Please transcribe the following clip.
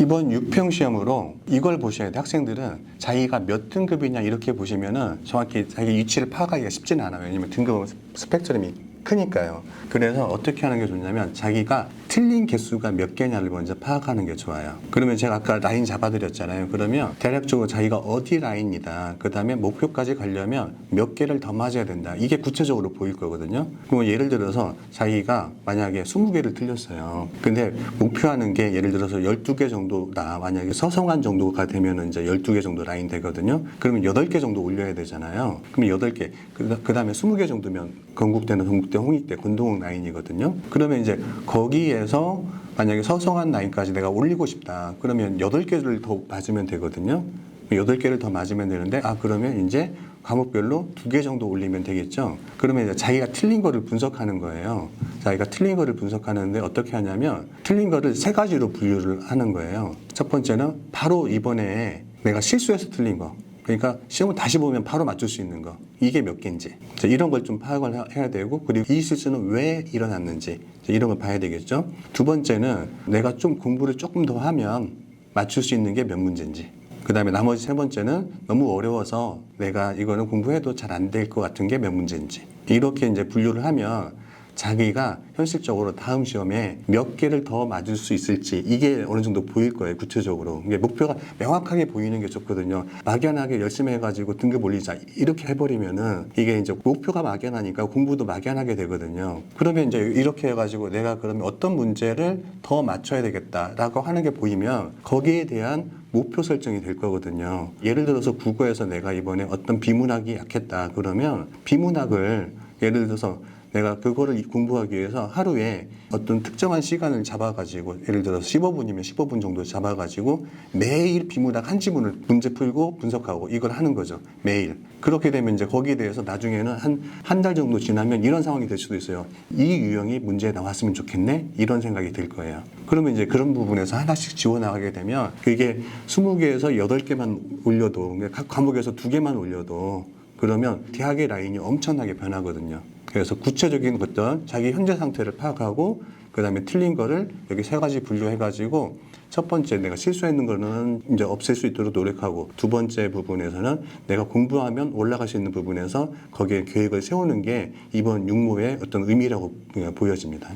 이번 6평 시험으로 이걸 보셔야 돼. 학생들은 자기가 몇 등급이냐 이렇게 보시면은 정확히 자기 위치를 파악하기가 쉽지는 않아요. 왜냐면 등급은 스펙트럼이 크니까요. 그래서 어떻게 하는 게 좋냐면 자기가 틀린 개수가 몇 개냐를 먼저 파악하는 게 좋아요. 그러면 제가 아까 라인 잡아드렸잖아요. 그러면 대략적으로 자기가 어디 라인이다. 그 다음에 목표까지 가려면 몇 개를 더 맞아야 된다. 이게 구체적으로 보일 거거든요. 그럼 예를 들어서 자기가 만약에 20개를 틀렸어요. 근데 목표하는 게 예를 들어서 12개 정도다. 만약에 서성한 정도가 되면 이제 12개 정도 라인 되거든요. 그러면 8개 정도 올려야 되잖아요. 그러면 8개. 그 다음에 20개 정도면 건국대나 동국대, 홍익대, 권동욱 라인이거든요. 그러면 이제 거기에서 만약에 서성한 라인까지 내가 올리고 싶다. 그러면 8개를 더 맞으면 되거든요. 8개를 더 맞으면 되는데, 그러면 이제 과목별로 2개 정도 올리면 되겠죠. 그러면 이제 자기가 틀린 거를 분석하는 거예요. 자기가 틀린 거를 분석하는데 어떻게 하냐면, 틀린 거를 3가지로 분류를 하는 거예요. 첫 번째는 바로 이번에 내가 실수해서 틀린 거. 그러니까 시험을 다시 보면 바로 맞출 수 있는 거. 이게 몇 개인지. 이런 걸 좀 파악을 해야 되고, 그리고 이 실수는 왜 일어났는지. 이런 걸 봐야 되겠죠. 두 번째는 내가 좀 공부를 조금 더 하면 맞출 수 있는 게 몇 문제인지. 그 다음에 나머지 3번째는 너무 어려워서 내가 이거는 공부해도 잘 안 될 것 같은 게 몇 문제인지. 이렇게 이제 분류를 하면 자기가 현실적으로 다음 시험에 몇 개를 더 맞을 수 있을지 이게 어느 정도 보일 거예요. 구체적으로. 이게 목표가 명확하게 보이는 게 좋거든요. 막연하게 열심히 해가지고 등급 올리자 이렇게 해버리면은 이게 이제 목표가 막연하니까 공부도 막연하게 되거든요. 그러면 이제 이렇게 해가지고 내가 그러면 어떤 문제를 더 맞춰야 되겠다라고 하는 게 보이면 거기에 대한 목표 설정이 될 거거든요. 예를 들어서 국어에서 내가 이번에 어떤 비문학이 약했다 그러면 비문학을 예를 들어서 내가 그거를 공부하기 위해서 하루에 어떤 특정한 시간을 잡아가지고 예를 들어서 15분이면 15분 정도 잡아가지고 매일 비문학 한 지문을 문제 풀고 분석하고 이걸 하는 거죠. 매일. 그렇게 되면 이제 거기에 대해서 나중에는 한 달 정도 지나면 이런 상황이 될 수도 있어요. 이 유형이 문제에 나왔으면 좋겠네? 이런 생각이 들 거예요. 그러면 이제 그런 부분에서 하나씩 지워나가게 되면 그게 20개에서 8개만 올려도 각 과목에서 2개만 올려도 그러면 대학의 라인이 엄청나게 변하거든요. 그래서 구체적인 어떤 자기 현재 상태를 파악하고 그 다음에 틀린 거를 여기 3가지 분류해가지고 첫 번째 내가 실수했는 거는 이제 없앨 수 있도록 노력하고 두 번째 부분에서는 내가 공부하면 올라갈 수 있는 부분에서 거기에 계획을 세우는 게 이번 육모의 어떤 의미라고 보여집니다.